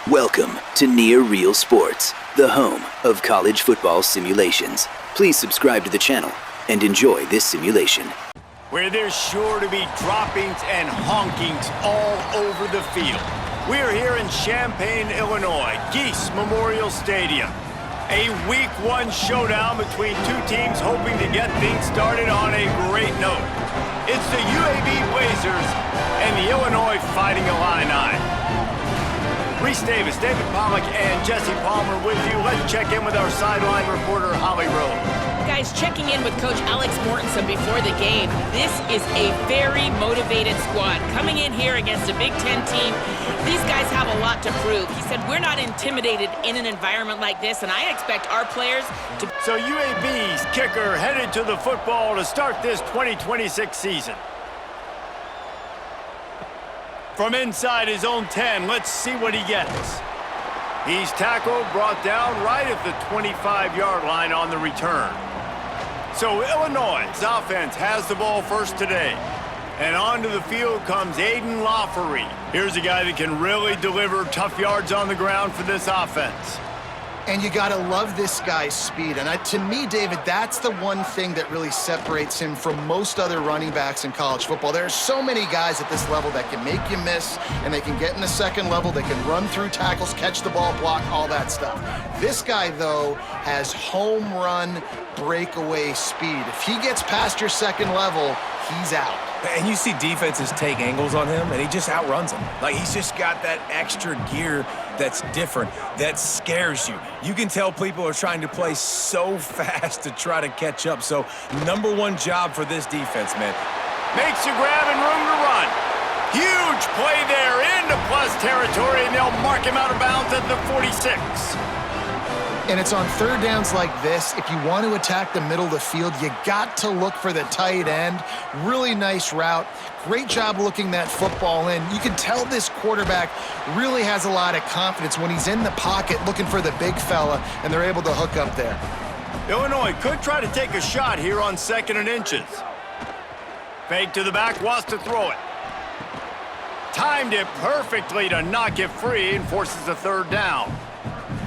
Welcome to Near Real Sports, the home of college football simulations. Please subscribe to the channel and enjoy this simulation. Where there's sure to be droppings and honkings all over the field. We're here in Champaign, Illinois, Geese Memorial Stadium. A Week 1 showdown between two teams hoping to get things started on a great note. It's the UAB Blazers and the Illinois Fighting Illini. Reese Davis, David Pollack, and Jesse Palmer with you. Let's check in with our sideline reporter, Holly Rowe. Guys, checking in with Coach Alex Mortensen before the game. This is a very motivated squad. Coming in here against a Big Ten team, these guys have a lot to prove. He said, we're not intimidated in an environment like this, and I expect our players to... So UAB's kicker headed to the football to start this 2026 season. From inside his own 10, let's see what he gets. He's tackled, brought down right at the 25-yard line on the return. So Illinois' offense has the ball first today. And onto the field comes Aiden Laffery. Here's a guy that can really deliver tough yards on the ground for this offense. And you gotta love this guy's speed. And to me, David, that's the one thing that really separates him from most other running backs in college football. There are so many guys at this level that can make you miss, and they can get in the second level, they can run through tackles, catch the ball, block, all that stuff. This guy, though, has home run breakaway speed. If he gets past your second level, he's out. And you see defenses take angles on him, and he just outruns them. Like, he's just got that extra gear that's different, that scares you. You can tell people are trying to play so fast to try to catch up. So, #1 job for this defense, man. Makes a grab and room to run. Huge play there into plus territory, and they'll mark him out of bounds at the 46. And it's on third downs like this. If you want to attack the middle of the field, you got to look for the tight end. Really nice route. Great job looking that football in. You can tell this quarterback really has a lot of confidence when he's in the pocket looking for the big fella, and they're able to hook up there. Illinois could try to take a shot here on 2nd and inches. Fake to the back, wants to throw it. Timed it perfectly to knock it free and forces a third down.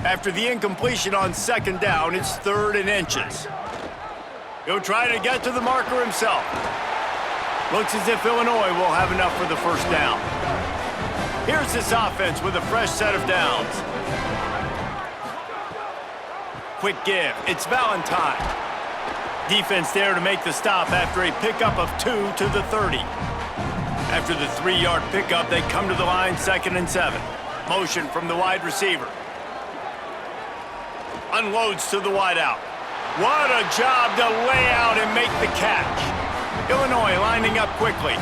After the incompletion on 2nd down, it's 3rd and inches. He'll try to get to the marker himself. Looks as if Illinois will have enough for the first down. Here's this offense with a fresh set of downs. Quick give. It's Valentine. Defense there to make the stop after a pickup of 2 to the 30. After the 3-yard pickup, they come to the line 2nd and 7. Motion from the wide receiver. Unloads to the wideout. What a job to lay out and make the catch. Illinois lining up quickly.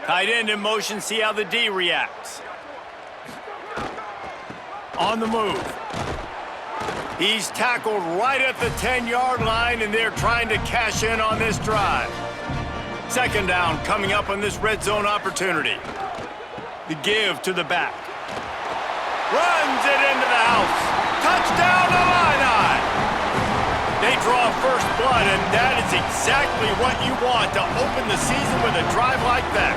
Tight end in motion, see how the D reacts. On the move. He's tackled right at the 10-yard line, and they're trying to cash in on this drive. 2nd down coming up on this red zone opportunity. The give to the back. Runs it into the house. Touchdown, Illini! They draw first blood, and that is exactly what you want to open the season with a drive like that.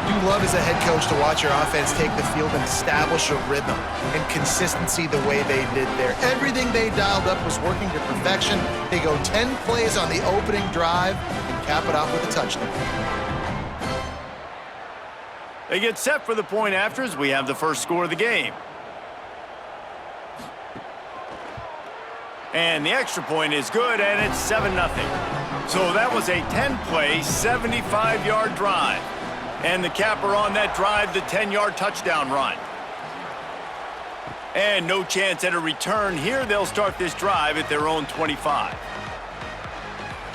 You love as a head coach to watch your offense take the field and establish a rhythm and consistency the way they did there. Everything they dialed up was working to perfection. They go 10 plays on the opening drive and cap it off with a touchdown. They get set for the point after as we have the first score of the game. And the extra point is good, and it's 7-0. So that was a 10-play, 75-yard drive. And the capper on that drive, the 10-yard touchdown run. And no chance at a return here. They'll start this drive at their own 25.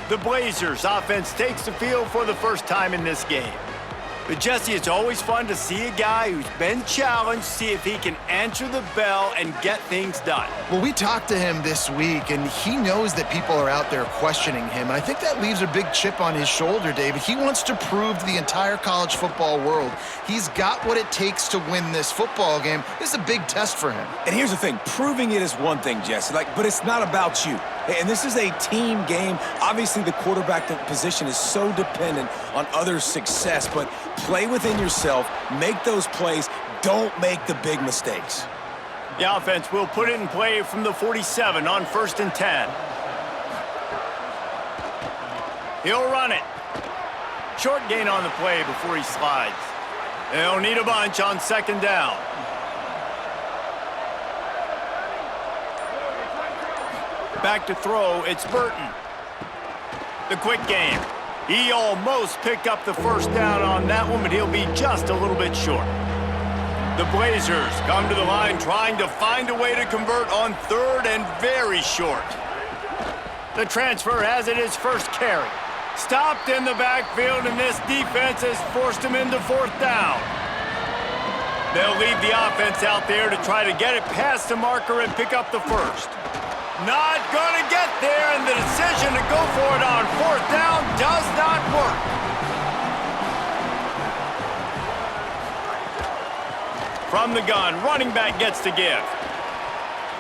The Blazers offense takes the field for the first time in this game. But Jesse, it's always fun to see a guy who's been challenged, see if he can answer the bell and get things done. Well, we talked to him this week, and he knows that people are out there questioning him. And I think that leaves a big chip on his shoulder, David. He wants to prove to the entire college football world he's got what it takes to win this football game. This is a big test for him. And here's the thing, proving it is one thing, Jesse, but it's not about you. And this is a team game. Obviously, the quarterback position is so dependent on others' success, but play within yourself, make those plays, don't make the big mistakes. The offense will put it in play from the 47 on 1st and 10. He'll run it. Short gain on the play before he slides. They'll need a bunch on 2nd down. Back to throw, it's Burton. The quick game. He almost picked up the 1st down on that one, but he'll be just a little bit short. The Blazers come to the line trying to find a way to convert on 3rd and very short. The transfer has it his first carry. Stopped in the backfield, and this defense has forced him into 4th down. They'll leave the offense out there to try to get it past the marker and pick up the 1st. Not going to get there, and the decision to go for it on 4th down does not work. From the gun, running back gets to give.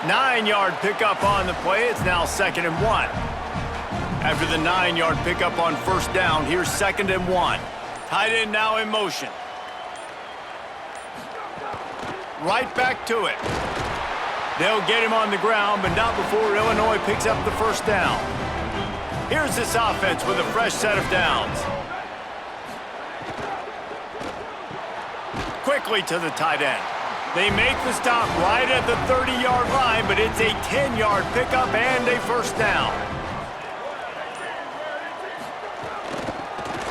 9-yard pickup on the play. It's now 2nd and 1. After the 9-yard pickup on 1st down, here's 2nd and 1. Tight end now in motion. Right back to it. They'll get him on the ground, but not before Illinois picks up the 1st down. Here's this offense with a fresh set of downs. Quickly to the tight end. They make the stop right at the 30-yard line, but it's a 10-yard pickup and a 1st down.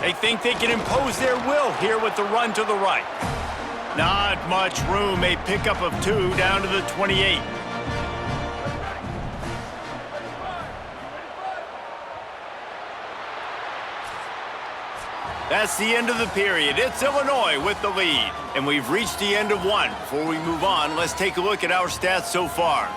They think they can impose their will here with the run to the right. Not much room, a pickup of 2 down to the 28. That's the end of the period. It's Illinois with the lead. And we've reached the end of one. Before we move on, let's take a look at our stats so far.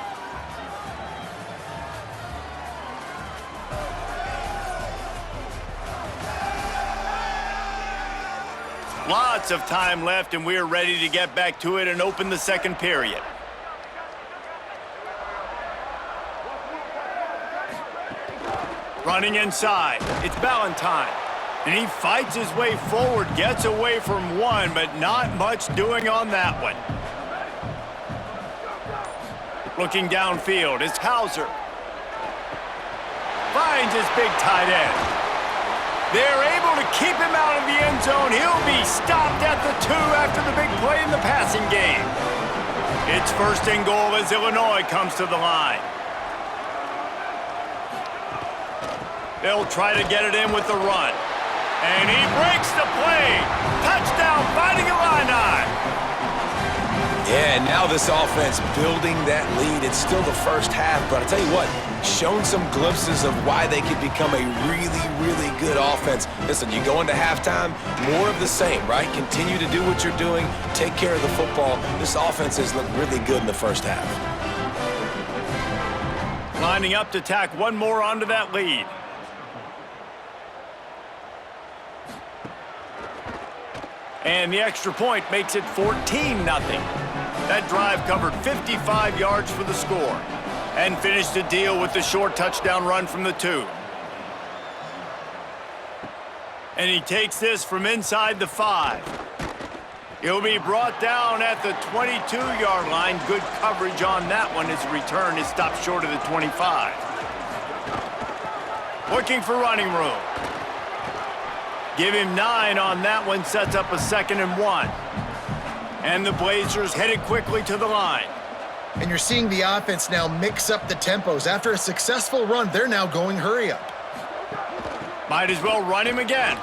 Lots of time left, and we're ready to get back to it and open the 2nd period. Running inside, it's Ballantyne. And he fights his way forward, gets away from one, but not much doing on that one. Looking downfield, it's Hauser. Finds his big tight end. They're able to keep him out of the end zone. He'll be stopped at the 2 after the big play in the passing game. It's 1st and goal as Illinois comes to the line. They'll try to get it in with the run. And he breaks the play. Touchdown, Fighting Illini. Yeah, and now this offense building that lead. It's still the 1st half, but I'll tell you what, shown some glimpses of why they could become a really, really good offense. Listen, you go into halftime, more of the same, right? Continue to do what you're doing, take care of the football. This offense has looked really good in the 1st half. Lining up to tack one more onto that lead. And the extra point makes it 14-0. That drive covered 55 yards for the score and finished the deal with the short touchdown run from the 2. And he takes this from inside the 5. He'll be brought down at the 22-yard line. Good coverage on that one. His return is stopped short of the 25. Looking for running room. Give him 9 on that one, sets up a 2nd and 1. And the Blazers headed quickly to the line. And you're seeing the offense now mix up the tempos. After a successful run, they're now going hurry up. Might as well run him again.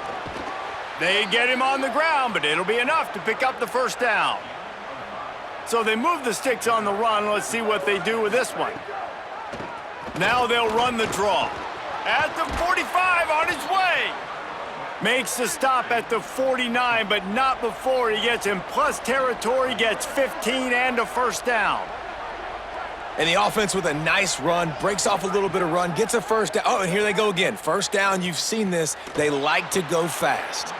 They get him on the ground, but it'll be enough to pick up the 1st down. So they move the sticks on the run. Let's see what they do with this one. Now they'll run the draw. At the 45 on his way. Makes the stop at the 49, but not before he gets in plus territory, gets 15 and a 1st down. And the offense with a nice run, breaks off a little bit of run, gets a 1st down. Oh, and here they go again. 1st down, you've seen this. They like to go fast.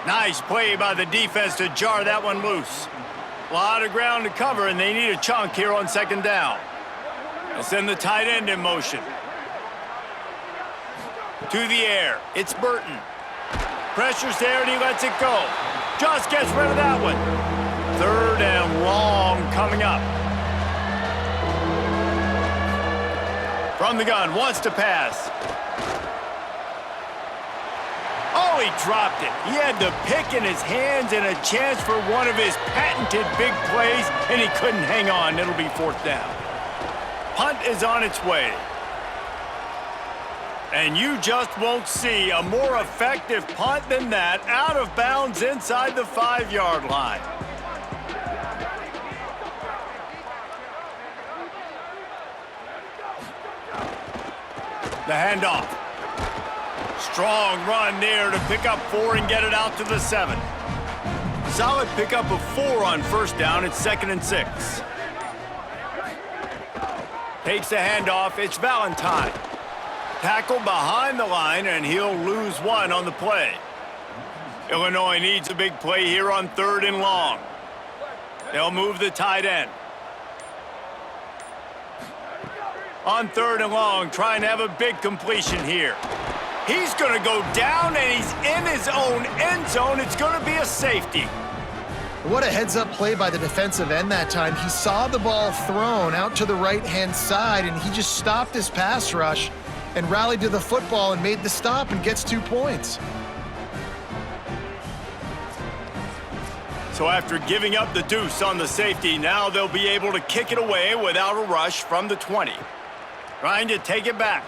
Nice play by the defense to jar that one loose. A lot of ground to cover, and they need a chunk here on 2nd down. They'll send the tight end in motion. To the air. It's Burton. Pressure's there, and he lets it go. Just gets rid of that one. 3rd and long coming up. From the gun, wants to pass. Oh, he dropped it. He had the pick in his hands and a chance for one of his patented big plays, and he couldn't hang on. It'll be 4th down. Punt is on its way. And you just won't see a more effective punt than that, out of bounds inside the 5-yard line. The handoff. Strong run there to pick up 4 and get it out to the 7. Solid pickup of 4 on 1st down. It's 2nd and 6. Takes the handoff. It's Valentine. Tackle behind the line, and he'll lose 1 on the play. Illinois needs a big play here on 3rd and long. They'll move the tight end. On 3rd and long, trying to have a big completion here. He's going to go down, and he's in his own end zone. It's going to be a safety. What a heads-up play by the defensive end that time. He saw the ball thrown out to the right-hand side, and he just stopped his pass rush and rallied to the football and made the stop and gets 2 points. So after giving up the deuce on the safety, now they'll be able to kick it away without a rush from the 20. Trying to take it back.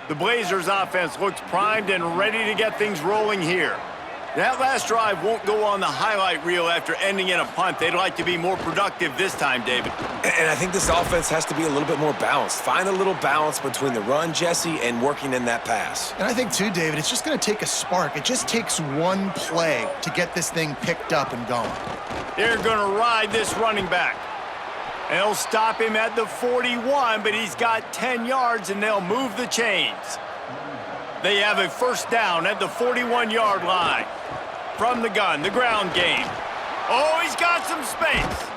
The Blazers offense looks primed and ready to get things rolling here. That last drive won't go on the highlight reel after ending in a punt. They'd like to be more productive this time, David. And I think this offense has to be a little bit more balanced. Find a little balance between the run, Jesse, and working in that pass. And I think, too, David, it's just going to take a spark. It just takes one play to get this thing picked up and going. They're going to ride this running back. And they'll stop him at the 41, but he's got 10 yards, and they'll move the chains. They have a 1st down at the 41-yard line. From the gun, the ground game. Oh, he's got some space.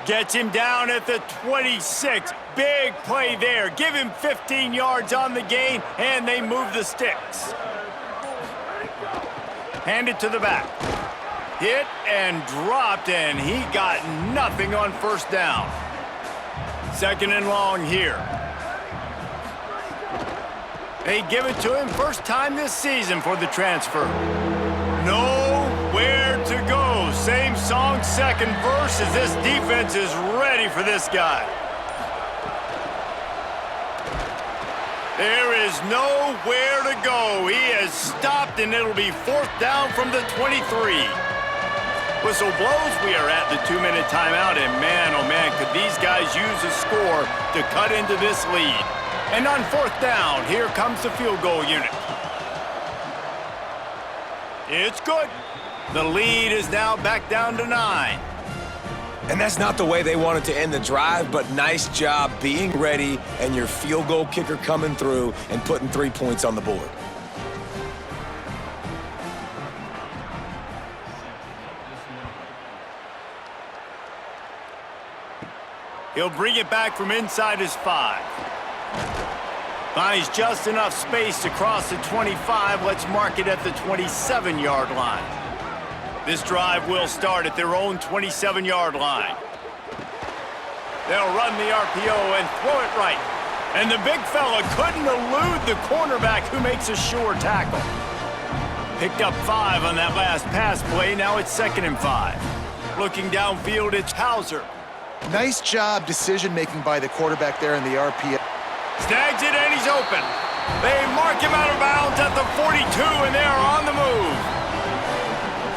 Gets him down at the 26. Big play there. Give him 15 yards on the gain, and they move the sticks. Hand it to the back. Hit and dropped, and he got nothing on 1st down. 2nd and long here. They give it to him, 1st time this season for the transfer. Nowhere to go. Same song, 2nd verse, as this defense is ready for this guy. There is nowhere to go. He has stopped, and it'll be 4th down from the 23. Whistle blows. We are at the 2-minute timeout, and man, oh man, could these guys use a score to cut into this lead. And on 4th down, here comes the field goal unit. It's good. The lead is now back down to 9. And that's not the way they wanted to end the drive, but nice job being ready and your field goal kicker coming through and putting 3 points on the board. He'll bring it back from inside his 5. Finds just enough space to cross the 25. Let's mark it at the 27-yard line. This drive will start at their own 27-yard line. They'll run the RPO and throw it right. And the big fella couldn't elude the cornerback, who makes a sure tackle. Picked up 5 on that last pass play. Now it's 2nd and 5. Looking downfield, it's Hauser. Nice job decision-making by the quarterback there in the RPO. Snags it, and he's open. They mark him out of bounds at the 42, and they are on the move.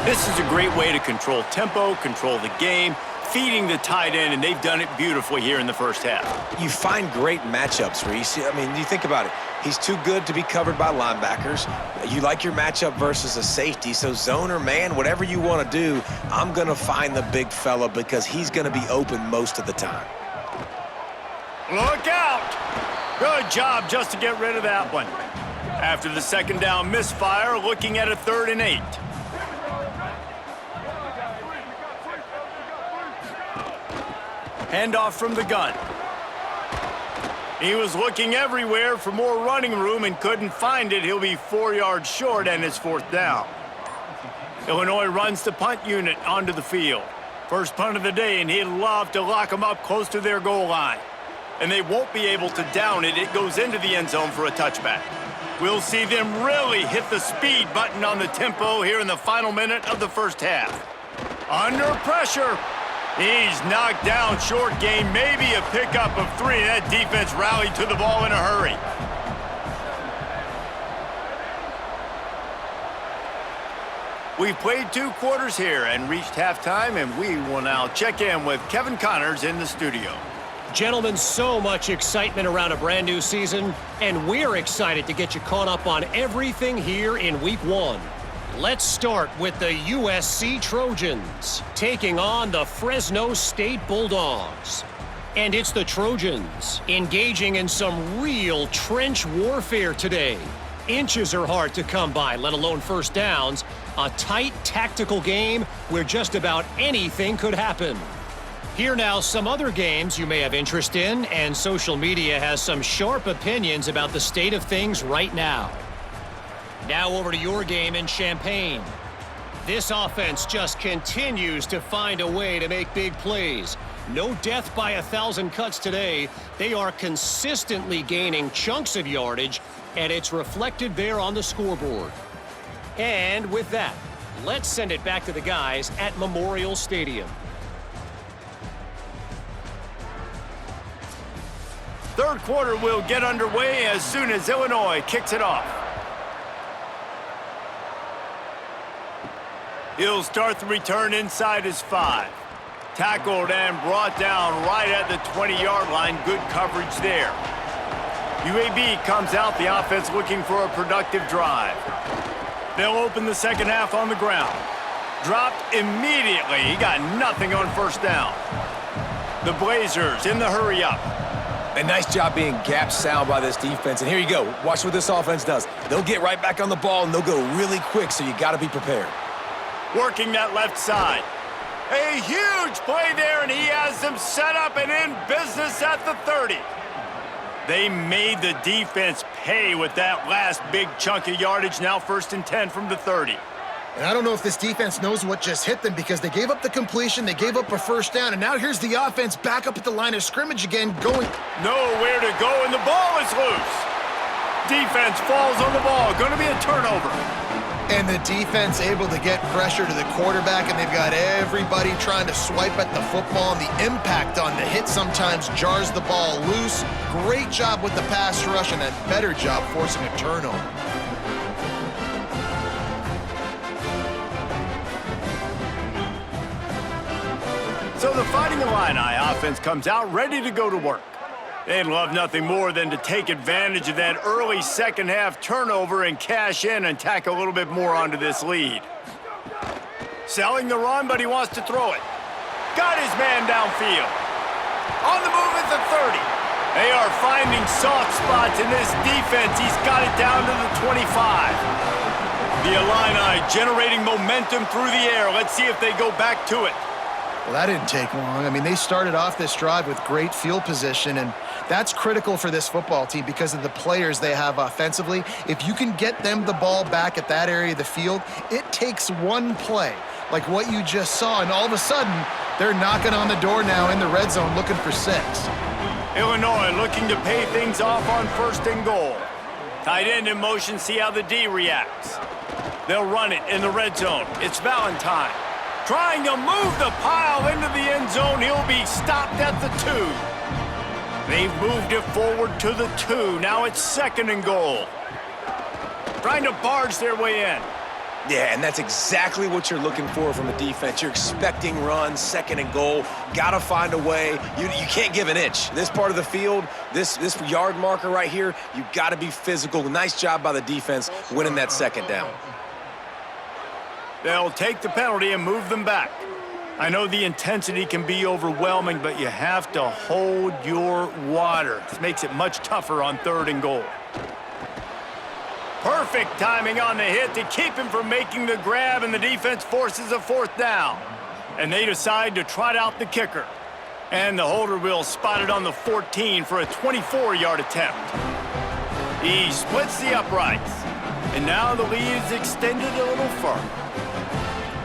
This is a great way to control tempo, control the game, feeding the tight end, and they've done it beautifully here in the 1st half. You find great matchups, Reese. I mean, you think about it. He's too good to be covered by linebackers. You like your matchup versus a safety, so zone or man, whatever you want to do, I'm going to find the big fella because he's going to be open most of the time. Look out! Good job just to get rid of that one. After the 2nd down misfire, looking at a 3rd and 8. Handoff from the gun. He was looking everywhere for more running room and couldn't find it. He'll be 4 yards short, and it's 4th down. Illinois runs the punt unit onto the field. First punt of the day, and he'd love to lock them up close to their goal line. And they won't be able to down it. It goes into the end zone for a touchback. We'll see them really hit the speed button on the tempo here in the final minute of the first half. Under pressure. He's knocked down, short gain, maybe a pickup of 3. That defense rallied to the ball in a hurry. We've played 2 quarters here and reached halftime, and we will now check in with Kevin Connors in the studio. Gentlemen, so much excitement around a brand new season, and we're excited to get you caught up on everything here in Week 1. Let's start with the USC Trojans, taking on the Fresno State Bulldogs. And it's the Trojans engaging in some real trench warfare today. Inches are hard to come by, let alone first downs. A tight tactical game where just about anything could happen. Here now some other games you may have interest in, and social media has some sharp opinions about the state of things right now. Now over to your game in Champaign. This offense just continues to find a way to make big plays. No death by 1,000 cuts today. They are consistently gaining chunks of yardage, and it's reflected there on the scoreboard. And with that, let's send it back to the guys at Memorial Stadium. Third quarter will get underway as soon as Illinois kicks it off. He'll start the return inside his 5. Tackled and brought down right at the 20-yard line. Good coverage there. UAB comes out, the offense looking for a productive drive. They'll open the second half on the ground. Dropped immediately. He got nothing on first down. The Blazers in the hurry up. A nice job being gap sound by this defense. And here you go. Watch what this offense does. They'll get right back on the ball, and they'll go really quick, so you got to be prepared. Working that left side. A huge play there, and he has them set up and in business at the 30. They made the defense pay with that last big chunk of yardage. Now 1st and 10 from the 30. And I don't know if this defense knows what just hit them, because they gave up the completion, they gave up a first down, and now here's the offense back up at the line of scrimmage again, going nowhere to go, and the ball is loose. Defense falls on the ball. Going to be a turnover. And the defense able to get pressure to the quarterback, and they've got everybody trying to swipe at the football, and the impact on the hit sometimes jars the ball loose. Great job with the pass rush, and a better job forcing a turnover. So the Fighting Illini offense comes out ready to go to work. They'd love nothing more than to take advantage of that early second half turnover and cash in and tack a little bit more onto this lead. Selling the run, but he wants to throw it. Got his man downfield. On the move at the 30. They are finding soft spots in this defense. He's got it down to the 25. The Illini generating momentum through the air. Let's see if they go back to it. Well, that didn't take long. I mean, they started off this drive with great field position, and that's critical for this football team because of the players they have offensively. If you can get them the ball back at that area of the field, it takes one play, like what you just saw, and all of a sudden, they're knocking on the door now in the red zone looking for 6. Illinois looking to pay things off on 1st and goal. Tight end in motion, see how the D reacts. They'll run it in the red zone. It's Valentine. Trying to move the pile into the end zone. He'll be stopped at the 2. They've moved it forward to the 2. Now it's 2nd and goal. Trying to barge their way in. Yeah, and that's exactly what you're looking for from the defense. You're expecting runs, 2nd and goal. Got to find a way. You can't give an inch. This part of the field, this yard marker right here, you got to be physical. Nice job by the defense winning that 2nd down. They'll take the penalty and move them back. I know the intensity can be overwhelming, but you have to hold your water. This makes it much tougher on 3rd and goal. Perfect timing on the hit to keep him from making the grab, and the defense forces a 4th down. And they decide to trot out the kicker. And the holder will spot it on the 14 for a 24-yard attempt. He splits the uprights. And now the lead is extended a little further.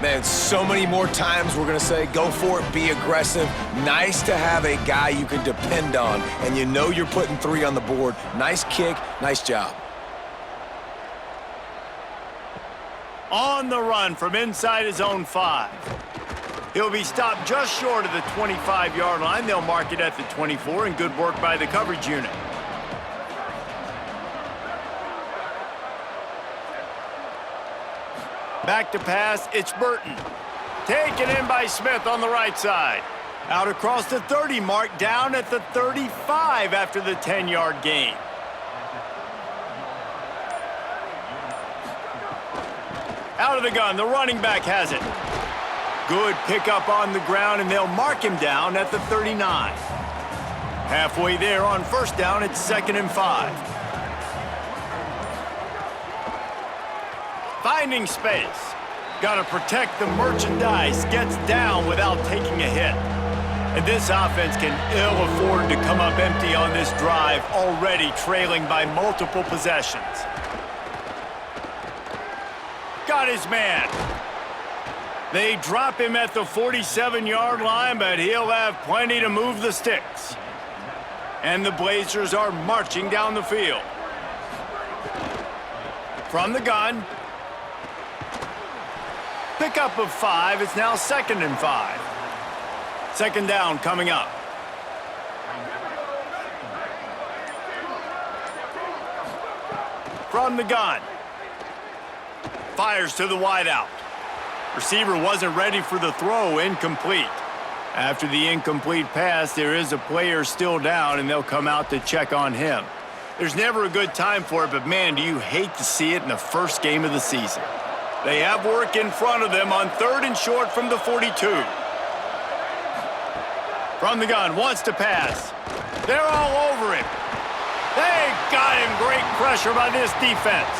Man, so many more times we're going to say, go for it, be aggressive. Nice to have a guy you can depend on, and you know you're putting 3 on the board. Nice kick, nice job. On the run from inside his own 5. He'll be stopped just short of the 25-yard line. They'll mark it at the 24, and good work by the coverage unit. Back to pass, it's Burton. Taken in by Smith on the right side. Out across the 30 mark, down at the 35 after the 10-yard gain. Out of the gun, the running back has it. Good pickup on the ground, and they'll mark him down at the 39. Halfway there on first down, it's 2nd and 5. Finding space. Got to protect the merchandise. Gets down without taking a hit. And this offense can ill afford to come up empty on this drive, already trailing by multiple possessions. Got his man. They drop him at the 47-yard line, but he'll have plenty to move the sticks. And the Blazers are marching down the field. From the gun. Pickup of 5. It's now 2nd and 5. 2nd down coming up. From the gun. Fires to the wideout. Receiver wasn't ready for the throw. Incomplete. After the incomplete pass, there is a player still down, and they'll come out to check on him. There's never a good time for it, but man, do you hate to see it in the first game of the season. They have work in front of them on 3rd and short from the 42. From the gun, wants to pass. They're all over him. They got him. Great pressure by this defense.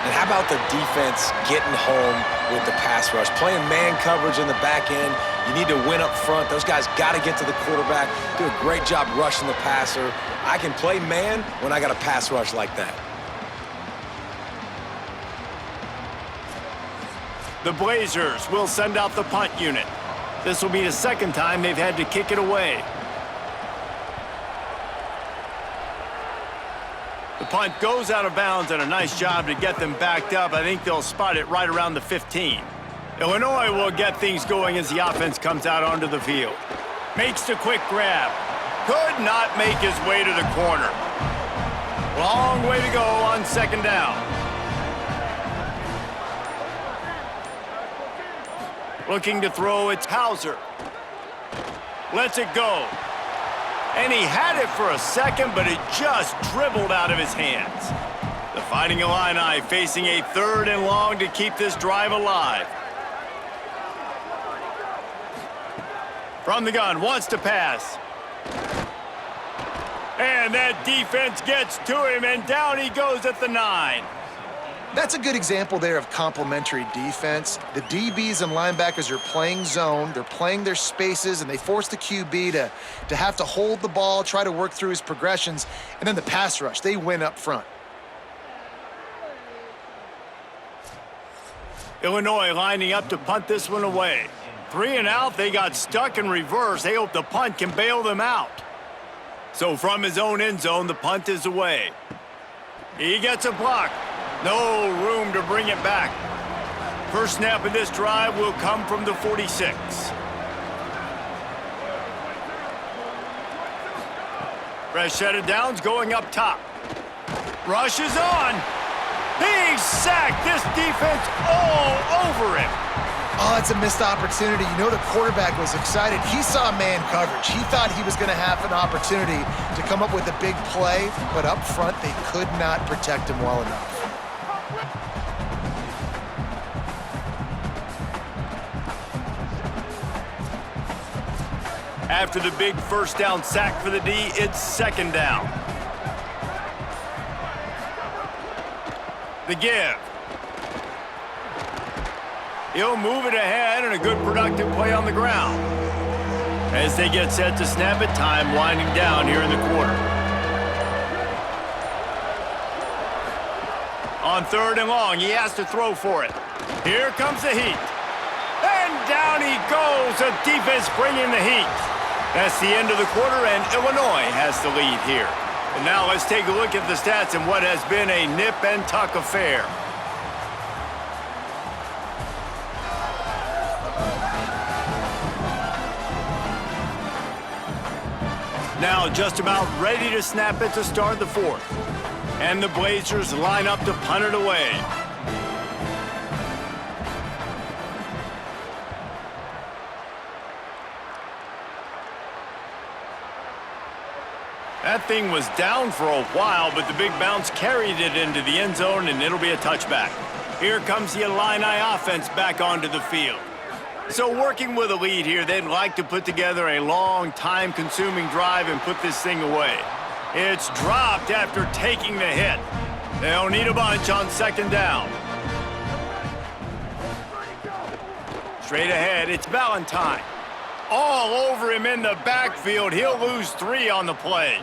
And how about the defense getting home with the pass rush? Playing man coverage in the back end. You need to win up front. Those guys got to get to the quarterback. Do a great job rushing the passer. I can play man when I got a pass rush like that. The Blazers will send out the punt unit. This will be the 2nd time they've had to kick it away. The punt goes out of bounds, and a nice job to get them backed up. I think they'll spot it right around the 15. Illinois will get things going as the offense comes out onto the field. Makes the quick grab. Could not make his way to the corner. Long way to go on 2nd down. Looking to throw, it's Hauser. Lets it go. And he had it for a second, but it just dribbled out of his hands. The Fighting Illini facing a 3rd and long to keep this drive alive. From the gun, wants to pass. And that defense gets to him, and down he goes at the 9. That's a good example there of complementary defense. The DBs and linebackers are playing zone, they're playing their spaces, and they force the QB to have to hold the ball, try to work through his progressions, and then the pass rush, they win up front. Illinois lining up to punt this one away. 3 and out, they got stuck in reverse. They hope the punt can bail them out. So from his own end zone, the punt is away. He gets a block. No room to bring it back. First snap of this drive will come from the 46. Fresh set of downs going up top. Rush is on. He's sacked. This defense all over him. Oh, it's a missed opportunity. You know the quarterback was excited. He saw man coverage. He thought he was going to have an opportunity to come up with a big play, but up front they could not protect him well enough. After the big first down sack for the D, it's 2nd down. The give. He'll move it ahead, and a good productive play on the ground. As they get set to snap it, time winding down here in the quarter. On 3rd and long, he has to throw for it. Here comes the heat. And down he goes. The defense bringing the heat. That's the end of the quarter, and Illinois has the lead here. And now let's take a look at the stats in what has been a nip-and-tuck affair. Now just about ready to snap it to start the 4th. And the Blazers line up to punt it away. That thing was down for a while, but the big bounce carried it into the end zone, and it'll be a touchback. Here comes the Illini offense back onto the field. So working with a lead here, they'd like to put together a long, time-consuming drive and put this thing away. It's dropped after taking the hit. They'll need a bunch on 2nd down. Straight ahead, it's Valentine. All over him in the backfield. He'll lose 3 on the play.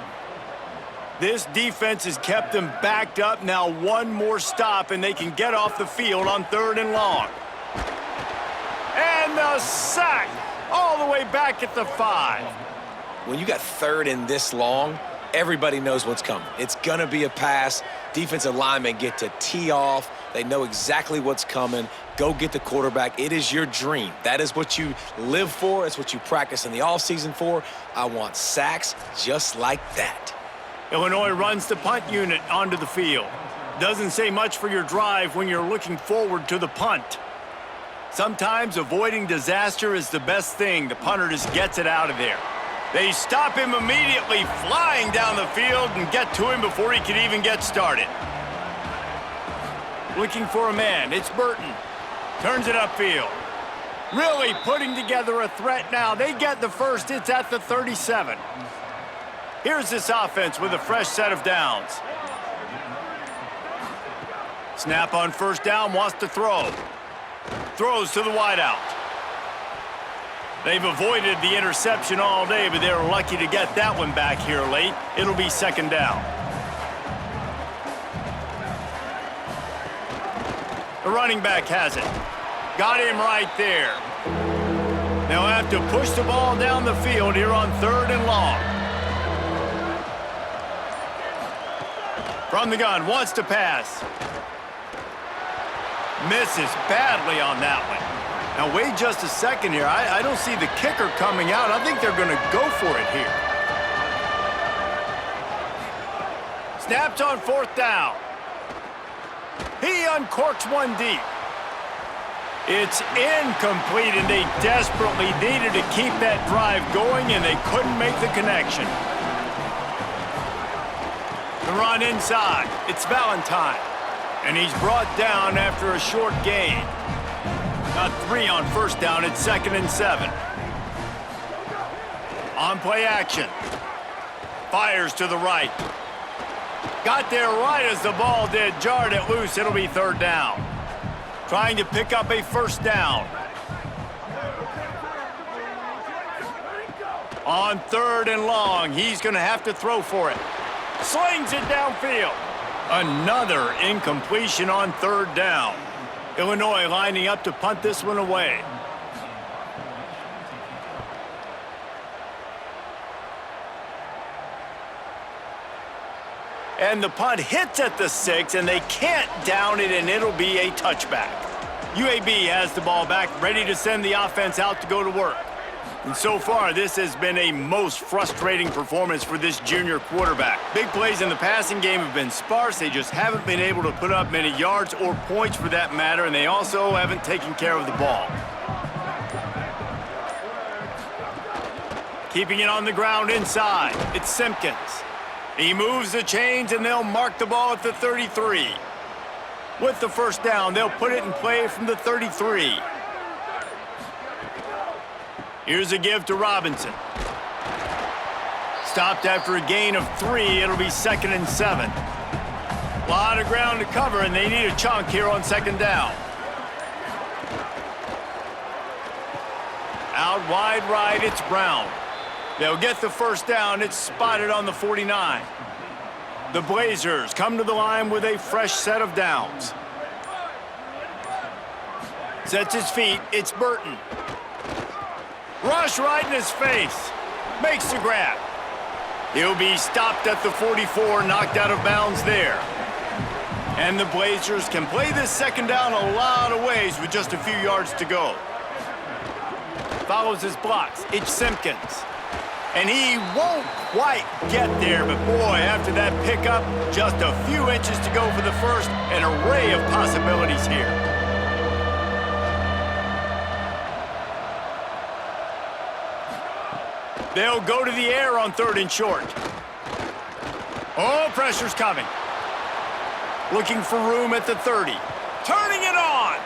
This defense has kept them backed up. Now one more stop, and they can get off the field on 3rd and long. And the sack all the way back at the 5. When you got 3rd and this long, everybody knows what's coming. It's going to be a pass. Defensive linemen get to tee off. They know exactly what's coming. Go get the quarterback. It is your dream. That is what you live for. It's what you practice in the offseason for. I want sacks just like that. Illinois runs the punt unit onto the field. Doesn't say much for your drive when you're looking forward to the punt. Sometimes avoiding disaster is the best thing. The punter just gets it out of there. They stop him immediately, flying down the field, and get to him before he can even get started. Looking for a man. It's Burton. Turns it upfield. Really putting together a threat now. They get the first. It's at the 37. Here's this offense with a fresh set of downs. Snap on 1st down, wants to throw. Throws to the wideout. They've avoided the interception all day, but they're lucky to get that one back here late. It'll be 2nd down. The running back has it. Got him right there. They'll have to push the ball down the field here on 3rd and long. From the gun, wants to pass. Misses badly on that one. Now wait just a second here. I don't see the kicker coming out. I think they're going to go for it here. Snapped on 4th down. He uncorks one deep. It's incomplete, and they desperately needed to keep that drive going, and they couldn't make the connection. The run inside. It's Valentine. And he's brought down after a short gain. Got 3 on 1st down. It's 2nd and 7. On play action. Fires to the right. Got there right as the ball did. Jarred it loose. It'll be 3rd down. Trying to pick up a 1st down. On 3rd and long, he's going to have to throw for it. Slings it downfield. Another incompletion on 3rd down. Illinois lining up to punt this one away. And the punt hits at the 6, and they can't down it, and it'll be a touchback. UAB has the ball back, ready to send the offense out to go to work. And so far, this has been a most frustrating performance for this junior quarterback. Big plays in the passing game have been sparse. They just haven't been able to put up many yards or points for that matter, and they also haven't taken care of the ball. Keeping it on the ground inside, it's Simpkins. He moves the chains, and they'll mark the ball at the 33. With the 1st down, they'll put it in play from the 33. Here's a give to Robinson. Stopped after a gain of 3. It'll be 2nd and 7. A lot of ground to cover, and they need a chunk here on 2nd down. Out wide right, it's Brown. They'll get the first down. It's spotted on the 49. The Blazers come to the line with a fresh set of downs. Sets his feet. It's Burton. Rush right in his face. Makes the grab. He'll be stopped at the 44, knocked out of bounds there. And the Blazers can play this second down a lot of ways with just a few yards to go. Follows his blocks. It's Simpkins. And he won't quite get there, but boy, after that pickup, just a few inches to go for the first. An array of possibilities here. They'll go to the air on 3rd and short. Oh, pressure's coming. Looking for room at the 30. Turning it on.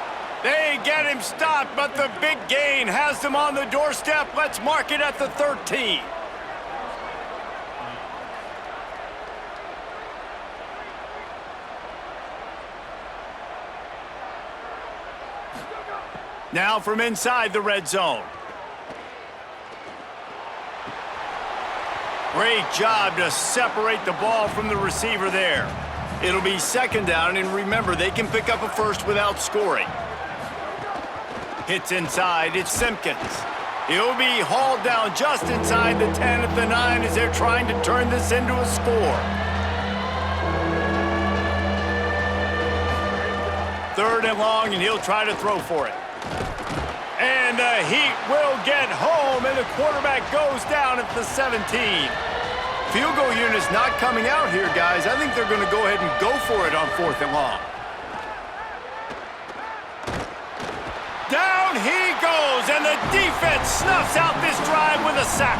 They get him stopped, but the big gain has them on the doorstep. Let's mark it at the 13. Now from inside the red zone. Great job to separate the ball from the receiver there. It'll be second down, and remember, they can pick up a first without scoring. Hits inside, it's Simpkins. He'll be hauled down just inside the 10 at the 9 as they're trying to turn this into a score. 3rd and long, and he'll try to throw for it. And the Heat will get home, and the quarterback goes down at the 17. Field goal unit's not coming out here, guys. I think they're going to go ahead and go for it on 4th and long. Down he goes, and the defense snuffs out this drive with a sack.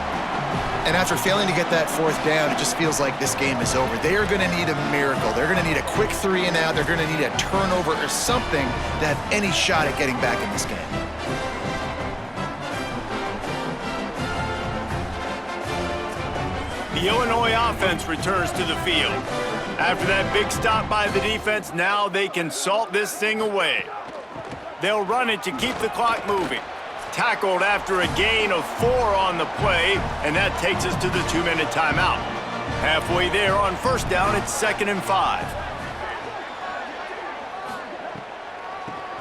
And after failing to get that 4th down, it just feels like this game is over. They are going to need a miracle. They're going to need a quick 3 and out. They're going to need a turnover or something to have any shot at getting back in this game. The Illinois offense returns to the field. After that big stop by the defense, now they can salt this thing away. They'll run it to keep the clock moving. Tackled after a gain of 4 on the play, and that takes us to the 2-minute timeout. Halfway there on 1st down, it's 2nd and 5.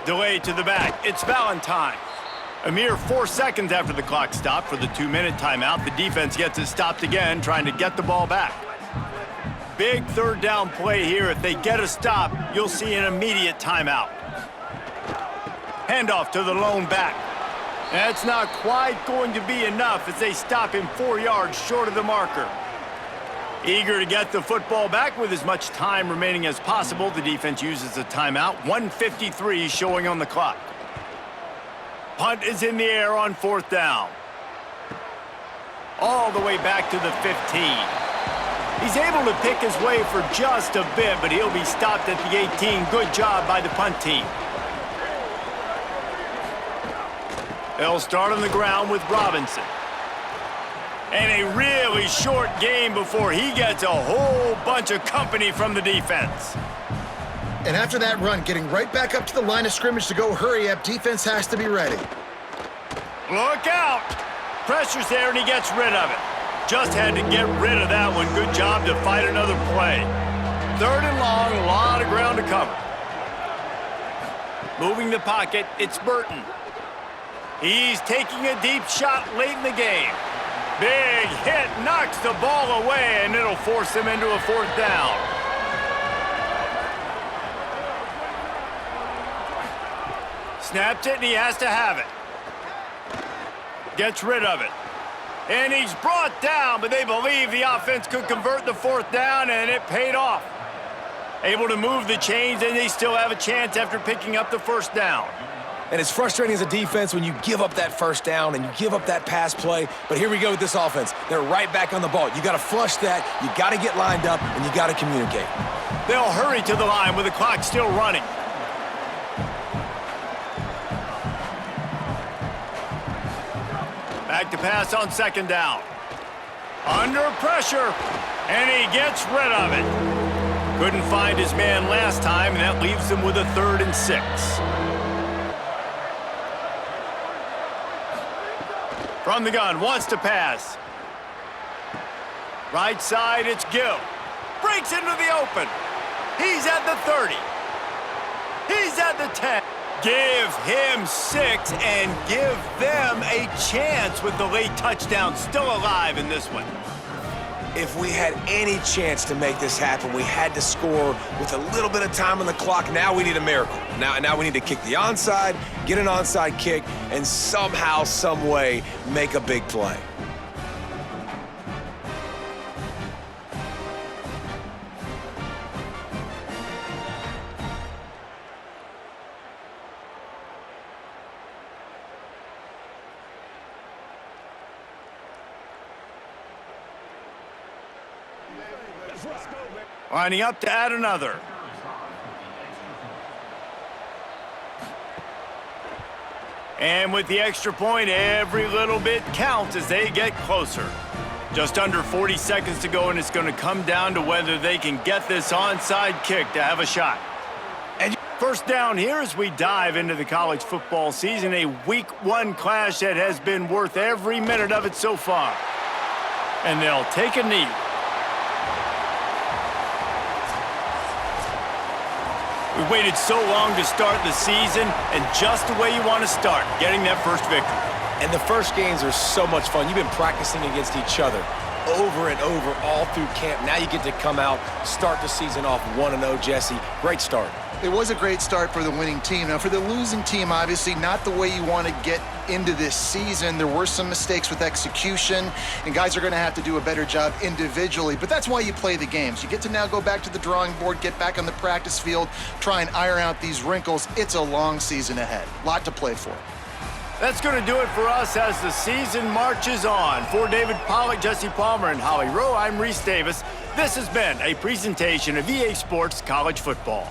Delay to the back, it's Valentine. A mere 4 seconds after the clock stopped for the 2-minute timeout, the defense gets it stopped again, trying to get the ball back. Big 3rd down play here. If they get a stop, you'll see an immediate timeout. Handoff to the lone back. That's not quite going to be enough as they stop him 4 yards short of the marker. Eager to get the football back with as much time remaining as possible, the defense uses a timeout. 1:53 showing on the clock. Punt is in the air on 4th down. All the way back to the 15. He's able to pick his way for just a bit, but he'll be stopped at the 18. Good job by the punt team. They'll start on the ground with Robinson. And a really short game before he gets a whole bunch of company from the defense. And after that run, getting right back up to the line of scrimmage to go hurry up, defense has to be ready. Look out! Pressure's there, and he gets rid of it. Just had to get rid of that one. Good job to fight another play. 3rd and long, a lot of ground to cover. Moving the pocket, it's Burton. He's taking a deep shot late in the game. Big hit, knocks the ball away, and it'll force him into a 4th down. Snapped it, and he has to have it. Gets rid of it. And he's brought down, but they believe the offense could convert the 4th down, and it paid off. Able to move the chains, and they still have a chance after picking up the 1st down. And it's frustrating as a defense when you give up that 1st down and you give up that pass play. But here we go with this offense. They're right back on the ball. You got to flush that, you got to get lined up, and you got to communicate. They'll hurry to the line with the clock still running. Back to pass on 2nd down. Under pressure, and he gets rid of it. Couldn't find his man last time, and that leaves him with a 3rd and 6. From the gun, wants to pass. Right side, it's Gill. Breaks into the open. He's at the 30. He's at the 10. Give him 6 and give them a chance with the late touchdown still alive in this one. If we had any chance to make this happen, we had to score with a little bit of time on the clock. Now we need a miracle. Now we need to kick the onside, get an onside kick, and somehow, some way, make a big play. Lining up to add another. And with the extra point, every little bit counts as they get closer. Just under 40 seconds to go, and it's going to come down to whether they can get this onside kick to have a shot. And first down here as we dive into the college football season, a Week 1 clash that has been worth every minute of it so far. And they'll take a knee. We waited so long to start the season, and just the way you want to start, getting that first victory. And the first games are so much fun. You've been practicing against each other over and over all through camp. Now you get to come out, start the season off 1-0, Jesse. Great start. It was a great start for the winning team. Now, for the losing team, obviously not the way you want to get into this season. There were some mistakes with execution, and guys are going to have to do a better job individually. But that's why you play the games. You get to now go back to the drawing board, get back on the practice field, try and iron out these wrinkles. It's a long season ahead. A lot to play for. That's going to do it for us as the season marches on. For David Pollack, Jesse Palmer, and Holly Rowe, I'm Reese Davis. This has been a presentation of EA Sports College Football.